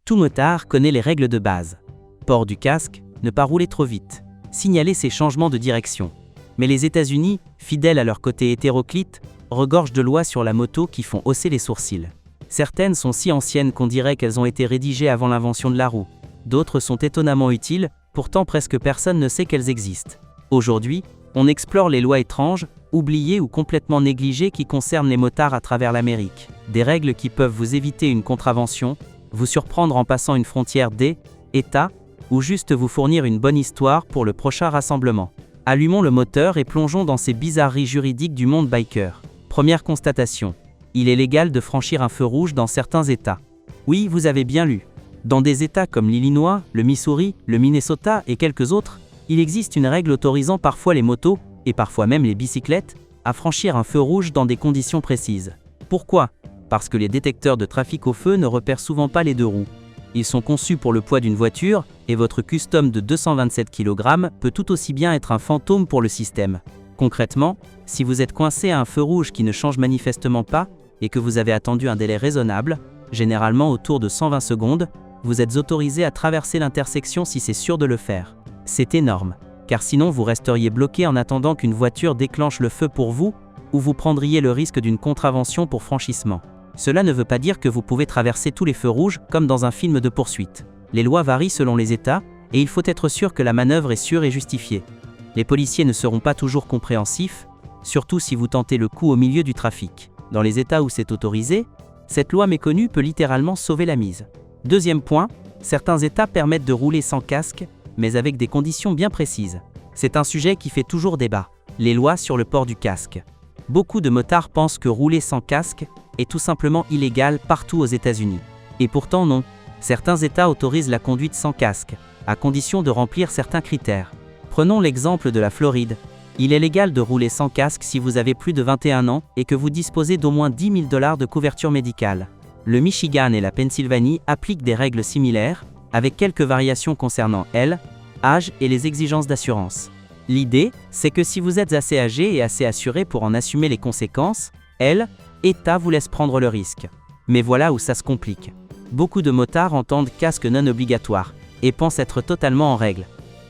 Tout motard connaît les règles de base. Port du casque, ne pas rouler trop vite, signaler ses changements de direction. Mais les États-Unis, fidèles à leur côté hétéroclite, regorgent de lois sur la moto qui font hausser les sourcils. Certaines sont si anciennes qu'on dirait qu'elles ont été rédigées avant l'invention de la roue. D'autres sont étonnamment utiles, pourtant presque personne ne sait qu'elles existent. Aujourd'hui, on explore les lois étranges, oubliées ou complètement négligées qui concernent les motards à travers l'Amérique. Des règles qui peuvent vous éviter une contravention, vous surprendre en passant une frontière d'État, ou juste vous fournir une bonne histoire pour le prochain rassemblement. Allumons le moteur et plongeons dans ces bizarreries juridiques du monde biker. Première constatation. Il est légal de franchir un feu rouge dans certains États. Oui, vous avez bien lu. Dans des États comme l'Illinois, le Missouri, le Minnesota et quelques autres, il existe une règle autorisant parfois les motos, et parfois même les bicyclettes, à franchir un feu rouge dans des conditions précises. Pourquoi ? Parce que les détecteurs de trafic au feu ne repèrent souvent pas les deux roues. Ils sont conçus pour le poids d'une voiture, et votre custom de 227 kg peut tout aussi bien être un fantôme pour le système. Concrètement, si vous êtes coincé à un feu rouge qui ne change manifestement pas, et que vous avez attendu un délai raisonnable, généralement autour de 120 secondes, vous êtes autorisé à traverser l'intersection si c'est sûr de le faire. C'est énorme, car sinon vous resteriez bloqué en attendant qu'une voiture déclenche le feu pour vous, ou vous prendriez le risque d'une contravention pour franchissement. Cela ne veut pas dire que vous pouvez traverser tous les feux rouges comme dans un film de poursuite. Les lois varient selon les États, et il faut être sûr que la manœuvre est sûre et justifiée. Les policiers ne seront pas toujours compréhensifs, surtout si vous tentez le coup au milieu du trafic. Dans les États où c'est autorisé, cette loi méconnue peut littéralement sauver la mise. Deuxième point, certains États permettent de rouler sans casque, mais avec des conditions bien précises. C'est un sujet qui fait toujours débat. Les lois sur le port du casque. Beaucoup de motards pensent que rouler sans casque est tout simplement illégal partout aux États-Unis. Et pourtant non. Certains États autorisent la conduite sans casque, à condition de remplir certains critères. Prenons l'exemple de la Floride. Il est légal de rouler sans casque si vous avez plus de 21 ans et que vous disposez d'au moins 10 000 $ de couverture médicale. Le Michigan et la Pennsylvanie appliquent des règles similaires, avec quelques variations concernant l'âge et les exigences d'assurance. L'idée, c'est que si vous êtes assez âgé et assez assuré pour en assumer les conséquences, l'État vous laisse prendre le risque. Mais voilà où ça se complique. Beaucoup de motards entendent casque non obligatoire et pensent être totalement en règle.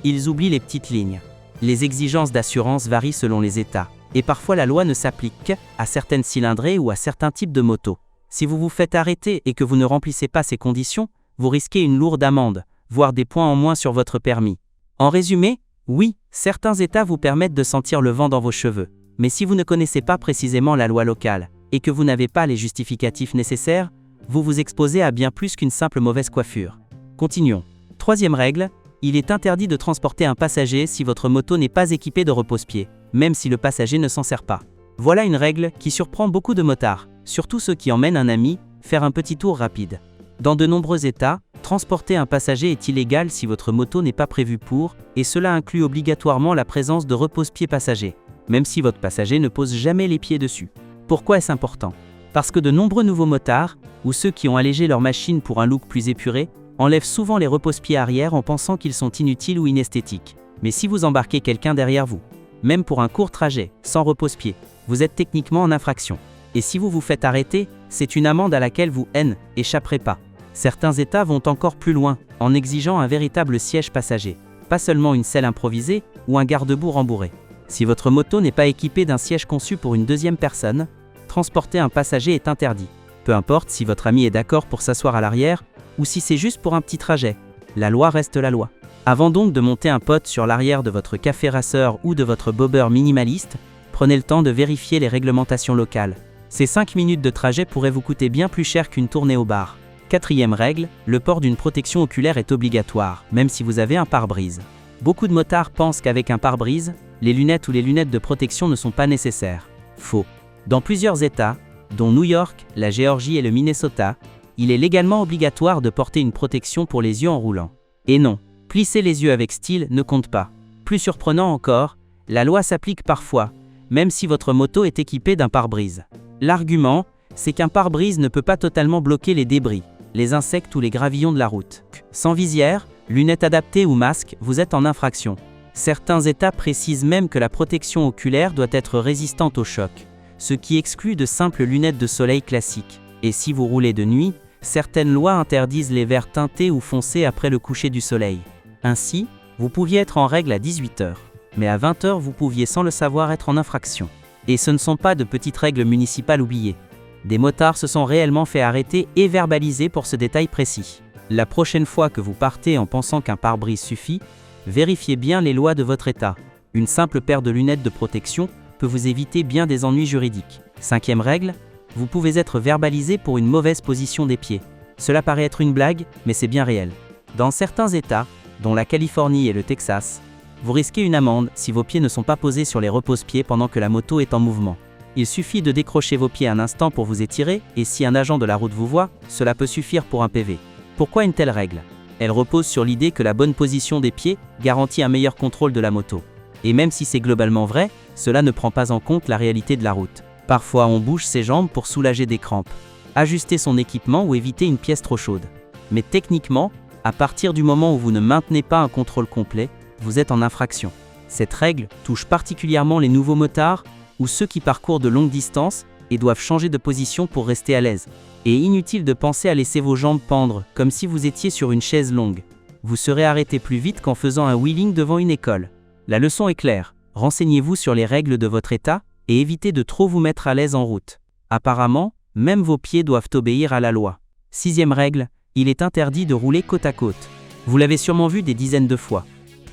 Ils oublient les petites lignes. Les exigences d'assurance varient selon les États, et parfois la loi ne s'applique qu'à certaines cylindrées ou à certains types de motos. Si vous vous faites arrêter et que vous ne remplissez pas ces conditions, vous risquez une lourde amende, voire des points en moins sur votre permis. En résumé, oui, certains États vous permettent de sentir le vent dans vos cheveux, mais si vous ne connaissez pas précisément la loi locale, et que vous n'avez pas les justificatifs nécessaires, vous vous exposez à bien plus qu'une simple mauvaise coiffure. Continuons. Troisième règle, il est interdit de transporter un passager si votre moto n'est pas équipée de repose-pied, même si le passager ne s'en sert pas. Voilà une règle qui surprend beaucoup de motards, surtout ceux qui emmènent un ami faire un petit tour rapide. Dans de nombreux États, transporter un passager est illégal si votre moto n'est pas prévue pour, et cela inclut obligatoirement la présence de repose-pied passager, même si votre passager ne pose jamais les pieds dessus. Pourquoi est-ce important ? Parce que de nombreux nouveaux motards, ou ceux qui ont allégé leur machine pour un look plus épuré, enlèvent souvent les repose-pieds arrière en pensant qu'ils sont inutiles ou inesthétiques. Mais si vous embarquez quelqu'un derrière vous, même pour un court trajet, sans repose-pied, vous êtes techniquement en infraction. Et si vous vous faites arrêter, c'est une amende à laquelle vous échapperez pas. Certains États vont encore plus loin, en exigeant un véritable siège passager, pas seulement une selle improvisée ou un garde-boue rembourré. Si votre moto n'est pas équipée d'un siège conçu pour une deuxième personne, transporter un passager est interdit. Peu importe si votre ami est d'accord pour s'asseoir à l'arrière, ou si c'est juste pour un petit trajet, la loi reste la loi. Avant donc de monter un pote sur l'arrière de votre café racer ou de votre bobber minimaliste, prenez le temps de vérifier les réglementations locales. Ces 5 minutes de trajet pourraient vous coûter bien plus cher qu'une tournée au bar. Quatrième règle, le port d'une protection oculaire est obligatoire, même si vous avez un pare-brise. Beaucoup de motards pensent qu'avec un pare-brise, les lunettes ou les lunettes de protection ne sont pas nécessaires. Faux. Dans plusieurs États, dont New York, la Géorgie et le Minnesota, il est légalement obligatoire de porter une protection pour les yeux en roulant. Et non, plisser les yeux avec style ne compte pas. Plus surprenant encore, la loi s'applique parfois, même si votre moto est équipée d'un pare-brise. L'argument, c'est qu'un pare-brise ne peut pas totalement bloquer les débris, les insectes ou les gravillons de la route. Sans visière, lunettes adaptées ou masque, vous êtes en infraction. Certains États précisent même que la protection oculaire doit être résistante au choc, ce qui exclut de simples lunettes de soleil classiques. Et si vous roulez de nuit, Certaines lois interdisent les verres teintés ou foncés après le coucher du soleil. Ainsi, vous pouviez être en règle à 18 h, mais à 20 h vous pouviez sans le savoir être en infraction. Et ce ne sont pas de petites règles municipales oubliées. Des motards se sont réellement fait arrêter et verbaliser pour ce détail précis. La prochaine fois que vous partez en pensant qu'un pare-brise suffit, vérifiez bien les lois de votre État. Une simple paire de lunettes de protection peut vous éviter bien des ennuis juridiques. 5e règle, vous pouvez être verbalisé pour une mauvaise position des pieds. Cela paraît être une blague, mais c'est bien réel. Dans certains États, dont la Californie et le Texas, vous risquez une amende si vos pieds ne sont pas posés sur les repose-pieds pendant que la moto est en mouvement. Il suffit de décrocher vos pieds un instant pour vous étirer, et si un agent de la route vous voit, cela peut suffire pour un PV. Pourquoi une telle règle? Elle repose sur l'idée que la bonne position des pieds garantit un meilleur contrôle de la moto. Et même si c'est globalement vrai, cela ne prend pas en compte la réalité de la route. Parfois on bouge ses jambes pour soulager des crampes, ajuster son équipement ou éviter une pièce trop chaude. Mais techniquement, à partir du moment où vous ne maintenez pas un contrôle complet, vous êtes en infraction. Cette règle touche particulièrement les nouveaux motards ou ceux qui parcourent de longues distances et doivent changer de position pour rester à l'aise. Et inutile de penser à laisser vos jambes pendre comme si vous étiez sur une chaise longue. Vous serez arrêté plus vite qu'en faisant un wheeling devant une école. La leçon est claire, renseignez-vous sur les règles de votre État et évitez de trop vous mettre à l'aise en route. Apparemment, même vos pieds doivent obéir à la loi. 6e règle, il est interdit de rouler côte à côte. Vous l'avez sûrement vu des dizaines de fois.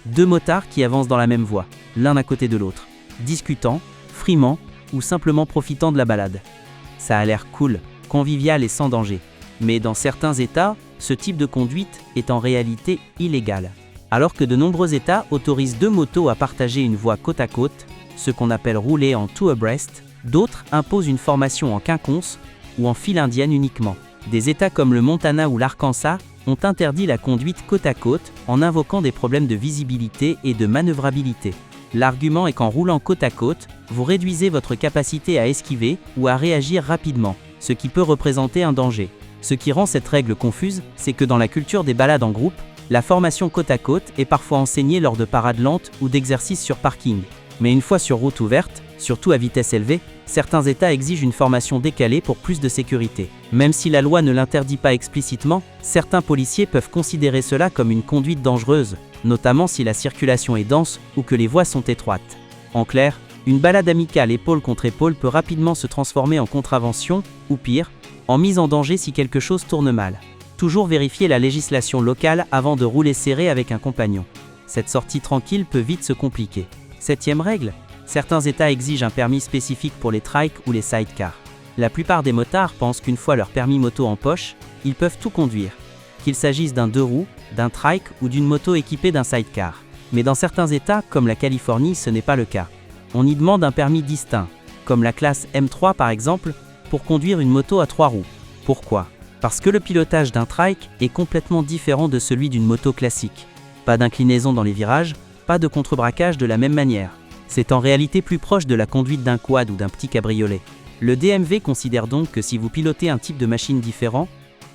2 motards qui avancent dans la même voie, l'un à côté de l'autre, discutant, frimant ou simplement profitant de la balade. Ça a l'air cool, convivial et sans danger. Mais dans certains États, ce type de conduite est en réalité illégal. Alors que de nombreux États autorisent 2 motos à partager une voie côte à côte, ce qu'on appelle rouler en two abreast, d'autres imposent une formation en quinconce ou en file indienne uniquement. Des États comme le Montana ou l'Arkansas ont interdit la conduite côte à côte en invoquant des problèmes de visibilité et de manœuvrabilité. L'argument est qu'en roulant côte à côte, vous réduisez votre capacité à esquiver ou à réagir rapidement, ce qui peut représenter un danger. Ce qui rend cette règle confuse, c'est que dans la culture des balades en groupe, la formation côte à côte est parfois enseignée lors de parades lentes ou d'exercices sur parking. Mais une fois sur route ouverte, surtout à vitesse élevée, certains États exigent une formation décalée pour plus de sécurité. Même si la loi ne l'interdit pas explicitement, certains policiers peuvent considérer cela comme une conduite dangereuse, notamment si la circulation est dense ou que les voies sont étroites. En clair, une balade amicale épaule contre épaule peut rapidement se transformer en contravention, ou pire, en mise en danger si quelque chose tourne mal. Toujours vérifier la législation locale avant de rouler serré avec un compagnon. Cette sortie tranquille peut vite se compliquer. 7e règle, certains États exigent un permis spécifique pour les trikes ou les sidecars. La plupart des motards pensent qu'une fois leur permis moto en poche, ils peuvent tout conduire, qu'il s'agisse d'un 2 roues, d'un trike ou d'une moto équipée d'un sidecar. Mais dans certains États, comme la Californie, ce n'est pas le cas. On y demande un permis distinct, comme la classe M3 par exemple, pour conduire une moto à 3 roues. Pourquoi? Parce que le pilotage d'un trike est complètement différent de celui d'une moto classique. Pas d'inclinaison dans les virages, pas de contrebraquage de la même manière. C'est en réalité plus proche de la conduite d'un quad ou d'un petit cabriolet. Le DMV considère donc que si vous pilotez un type de machine différent,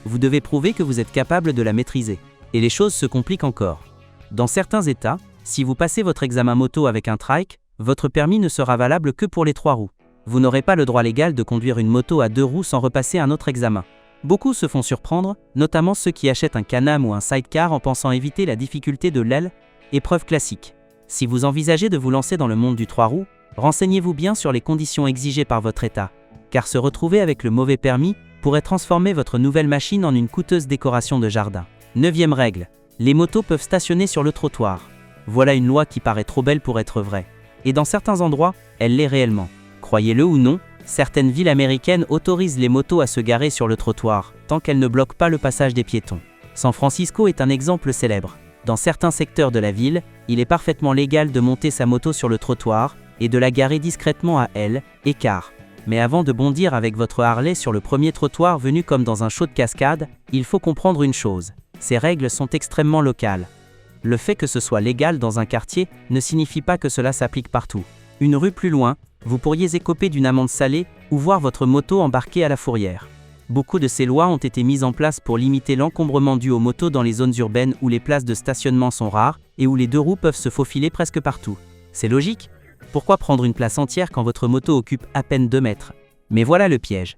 vous devez prouver que vous êtes capable de la maîtriser. Et les choses se compliquent encore. Dans certains États, si vous passez votre examen moto avec un trike, votre permis ne sera valable que pour les 3 roues. Vous n'aurez pas le droit légal de conduire une moto à 2 roues sans repasser un autre examen. Beaucoup se font surprendre, notamment ceux qui achètent un Can-Am ou un sidecar en pensant éviter la difficulté de l'aile, épreuve classique. Si vous envisagez de vous lancer dans le monde du 3 roues, renseignez-vous bien sur les conditions exigées par votre État, car se retrouver avec le mauvais permis pourrait transformer votre nouvelle machine en une coûteuse décoration de jardin. 9e règle, les motos peuvent stationner sur le trottoir. Voilà une loi qui paraît trop belle pour être vraie. Et dans certains endroits, elle l'est réellement. Croyez-le ou non, certaines villes américaines autorisent les motos à se garer sur le trottoir, tant qu'elles ne bloquent pas le passage des piétons. San Francisco est un exemple célèbre. Dans certains secteurs de la ville, il est parfaitement légal de monter sa moto sur le trottoir et de la garer discrètement à L, écart. Mais avant de bondir avec votre Harley sur le premier trottoir venu comme dans un show de cascade, il faut comprendre une chose. Ces règles sont extrêmement locales. Le fait que ce soit légal dans un quartier ne signifie pas que cela s'applique partout. Une rue plus loin, vous pourriez écoper d'une amende salée ou voir votre moto embarquée à la fourrière. Beaucoup de ces lois ont été mises en place pour limiter l'encombrement dû aux motos dans les zones urbaines où les places de stationnement sont rares et où les 2 roues peuvent se faufiler presque partout. C'est logique? Pourquoi prendre une place entière quand votre moto occupe à peine 2 mètres? Mais voilà le piège.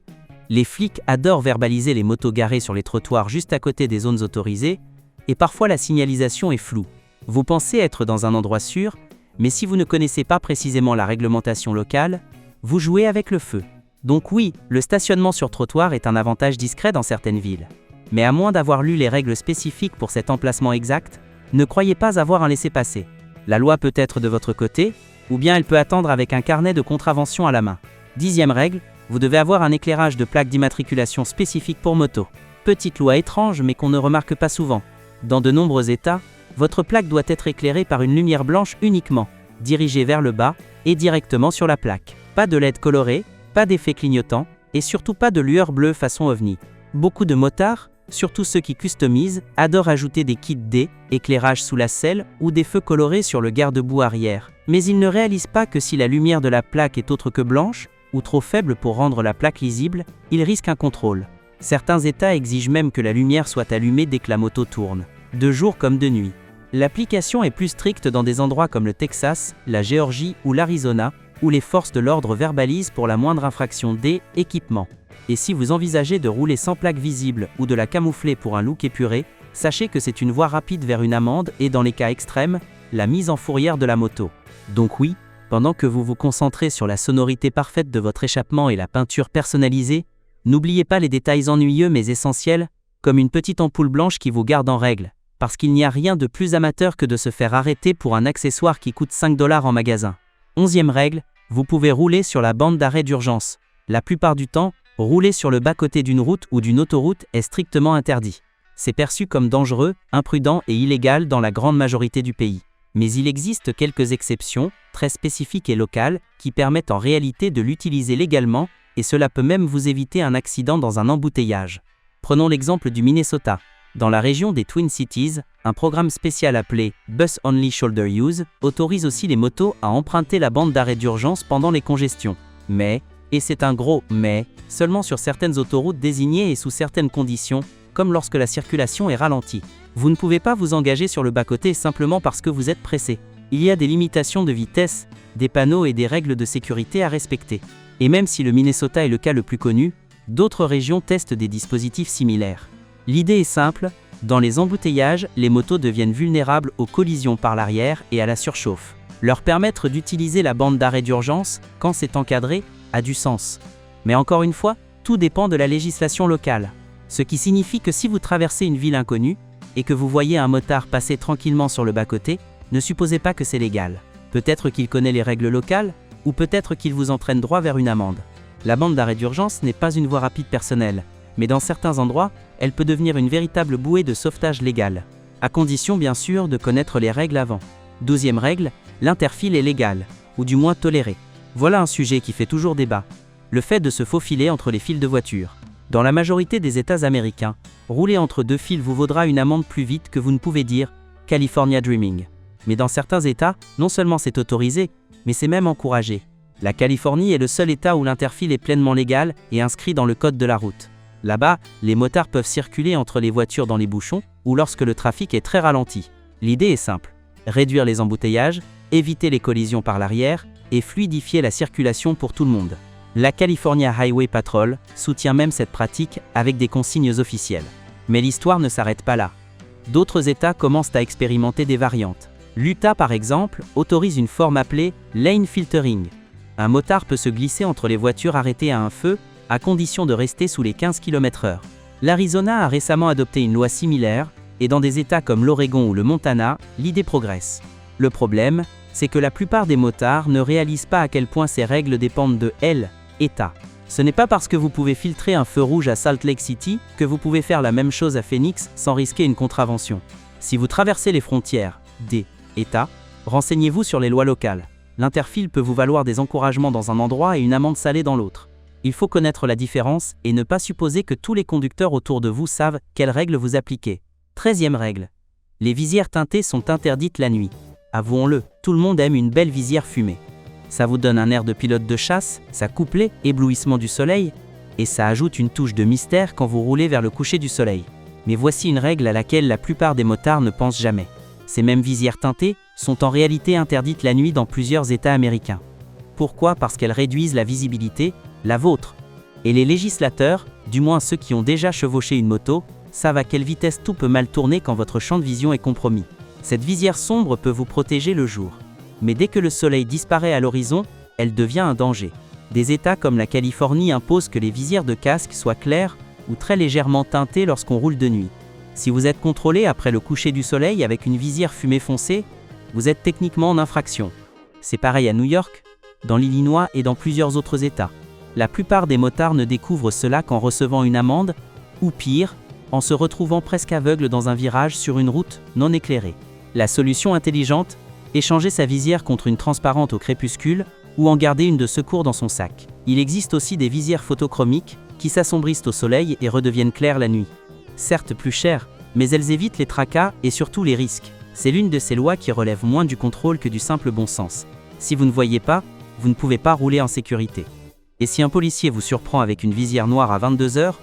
Les flics adorent verbaliser les motos garées sur les trottoirs juste à côté des zones autorisées, et parfois la signalisation est floue. Vous pensez être dans un endroit sûr, mais si vous ne connaissez pas précisément la réglementation locale, vous jouez avec le feu. Donc oui, le stationnement sur trottoir est un avantage discret dans certaines villes. Mais à moins d'avoir lu les règles spécifiques pour cet emplacement exact, ne croyez pas avoir un laissez-passer. La loi peut être de votre côté, ou bien elle peut attendre avec un carnet de contraventions à la main. 10e règle, vous devez avoir un éclairage de plaque d'immatriculation spécifique pour moto. Petite loi étrange mais qu'on ne remarque pas souvent. Dans de nombreux États, votre plaque doit être éclairée par une lumière blanche uniquement, dirigée vers le bas et directement sur la plaque. Pas de LED coloré, pas d'effet clignotant, et surtout pas de lueur bleue façon ovni. Beaucoup de motards, surtout ceux qui customisent, adorent ajouter des kits D, éclairage sous la selle ou des feux colorés sur le garde-boue arrière. Mais ils ne réalisent pas que si la lumière de la plaque est autre que blanche, ou trop faible pour rendre la plaque lisible, ils risquent un contrôle. Certains États exigent même que la lumière soit allumée dès que la moto tourne, de jour comme de nuit. L'application est plus stricte dans des endroits comme le Texas, la Géorgie ou l'Arizona, où les forces de l'ordre verbalisent pour la moindre infraction des équipements. Et si vous envisagez de rouler sans plaque visible ou de la camoufler pour un look épuré, sachez que c'est une voie rapide vers une amende et dans les cas extrêmes, la mise en fourrière de la moto. Donc oui, pendant que vous vous concentrez sur la sonorité parfaite de votre échappement et la peinture personnalisée, n'oubliez pas les détails ennuyeux mais essentiels, comme une petite ampoule blanche qui vous garde en règle, parce qu'il n'y a rien de plus amateur que de se faire arrêter pour un accessoire qui coûte 5 $ en magasin. 11e règle, vous pouvez rouler sur la bande d'arrêt d'urgence. La plupart du temps, rouler sur le bas-côté d'une route ou d'une autoroute est strictement interdit. C'est perçu comme dangereux, imprudent et illégal dans la grande majorité du pays. Mais il existe quelques exceptions, très spécifiques et locales, qui permettent en réalité de l'utiliser légalement, et cela peut même vous éviter un accident dans un embouteillage. Prenons l'exemple du Minnesota. Dans la région des Twin Cities, un programme spécial appelé Bus Only Shoulder Use autorise aussi les motos à emprunter la bande d'arrêt d'urgence pendant les congestions. Mais, et c'est un gros mais, seulement sur certaines autoroutes désignées et sous certaines conditions, comme lorsque la circulation est ralentie. Vous ne pouvez pas vous engager sur le bas-côté simplement parce que vous êtes pressé. Il y a des limitations de vitesse, des panneaux et des règles de sécurité à respecter. Et même si le Minnesota est le cas le plus connu, d'autres régions testent des dispositifs similaires. L'idée est simple, dans les embouteillages, les motos deviennent vulnérables aux collisions par l'arrière et à la surchauffe. Leur permettre d'utiliser la bande d'arrêt d'urgence, quand c'est encadré, a du sens. Mais encore une fois, tout dépend de la législation locale. Ce qui signifie que si vous traversez une ville inconnue, et que vous voyez un motard passer tranquillement sur le bas-côté, ne supposez pas que c'est légal. Peut-être qu'il connaît les règles locales, ou peut-être qu'il vous entraîne droit vers une amende. La bande d'arrêt d'urgence n'est pas une voie rapide personnelle, mais dans certains endroits, elle peut devenir une véritable bouée de sauvetage légal. À condition bien sûr de connaître les règles avant. 12e règle, l'interfile est légal, ou du moins toléré. Voilà un sujet qui fait toujours débat. Le fait de se faufiler entre les fils de voiture. Dans la majorité des États américains, rouler entre deux fils vous vaudra une amende plus vite que vous ne pouvez dire « California Dreaming ». Mais dans certains États, non seulement c'est autorisé, mais c'est même encouragé. La Californie est le seul État où l'interfile est pleinement légal et inscrit dans le code de la route. Là-bas, les motards peuvent circuler entre les voitures dans les bouchons ou lorsque le trafic est très ralenti. L'idée est simple, réduire les embouteillages, éviter les collisions par l'arrière et fluidifier la circulation pour tout le monde. La California Highway Patrol soutient même cette pratique avec des consignes officielles. Mais l'histoire ne s'arrête pas là. D'autres États commencent à expérimenter des variantes. L'Utah par exemple autorise une forme appelée lane filtering. Un motard peut se glisser entre les voitures arrêtées à un feu, à condition de rester sous les 15 km/h. L'Arizona a récemment adopté une loi similaire, et dans des États comme l'Oregon ou le Montana, l'idée progresse. Le problème, c'est que la plupart des motards ne réalisent pas à quel point ces règles dépendent de l'État. Ce n'est pas parce que vous pouvez filtrer un feu rouge à Salt Lake City que vous pouvez faire la même chose à Phoenix sans risquer une contravention. Si vous traversez les frontières des États, renseignez-vous sur les lois locales. L'interfile peut vous valoir des encouragements dans un endroit et une amende salée dans l'autre. Il faut connaître la différence et ne pas supposer que tous les conducteurs autour de vous savent quelles règles vous appliquez. 13e règle. Les visières teintées sont interdites la nuit. Avouons-le, tout le monde aime une belle visière fumée. Ça vous donne un air de pilote de chasse, ça coupe l'éblouissement du soleil, et ça ajoute une touche de mystère quand vous roulez vers le coucher du soleil. Mais voici une règle à laquelle la plupart des motards ne pensent jamais. Ces mêmes visières teintées sont en réalité interdites la nuit dans plusieurs États américains. Pourquoi ? Parce qu'elles réduisent la visibilité, la vôtre, Et les législateurs, du moins ceux qui ont déjà chevauché une moto, savent à quelle vitesse tout peut mal tourner quand votre champ de vision est compromis. Cette visière sombre peut vous protéger le jour. Mais dès que le soleil disparaît à l'horizon, elle devient un danger. Des États comme la Californie imposent que les visières de casque soient claires ou très légèrement teintées lorsqu'on roule de nuit. Si vous êtes contrôlé après le coucher du soleil avec une visière fumée foncée, vous êtes techniquement en infraction. C'est pareil à New York, dans l'Illinois et dans plusieurs autres États. La plupart des motards ne découvrent cela qu'en recevant une amende, ou pire, en se retrouvant presque aveugle dans un virage sur une route non éclairée. La solution intelligente, échanger sa visière contre une transparente au crépuscule, ou en garder une de secours dans son sac. Il existe aussi des visières photochromiques, qui s'assombrissent au soleil et redeviennent claires la nuit. Certes plus chères, mais elles évitent les tracas et surtout les risques. C'est l'une de ces lois qui relève moins du contrôle que du simple bon sens. Si vous ne voyez pas, vous ne pouvez pas rouler en sécurité. Et si un policier vous surprend avec une visière noire à 22 h,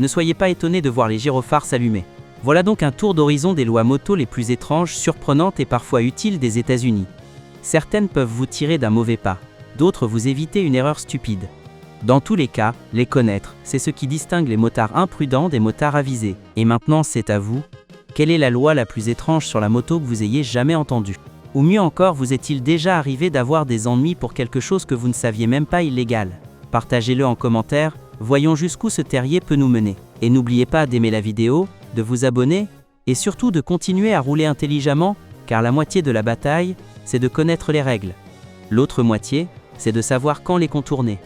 ne soyez pas étonné de voir les gyrophares s'allumer. Voilà donc un tour d'horizon des lois moto les plus étranges, surprenantes et parfois utiles des États-Unis. Certaines peuvent vous tirer d'un mauvais pas, d'autres vous éviter une erreur stupide. Dans tous les cas, les connaître, c'est ce qui distingue les motards imprudents des motards avisés. Et maintenant, c'est à vous. Quelle est la loi la plus étrange sur la moto que vous ayez jamais entendue? Ou mieux encore, vous est-il déjà arrivé d'avoir des ennuis pour quelque chose que vous ne saviez même pas illégal? Partagez-le en commentaire, voyons jusqu'où ce terrier peut nous mener. Et n'oubliez pas d'aimer la vidéo, de vous abonner, et surtout de continuer à rouler intelligemment, car la moitié de la bataille, c'est de connaître les règles. L'autre moitié, c'est de savoir quand les contourner.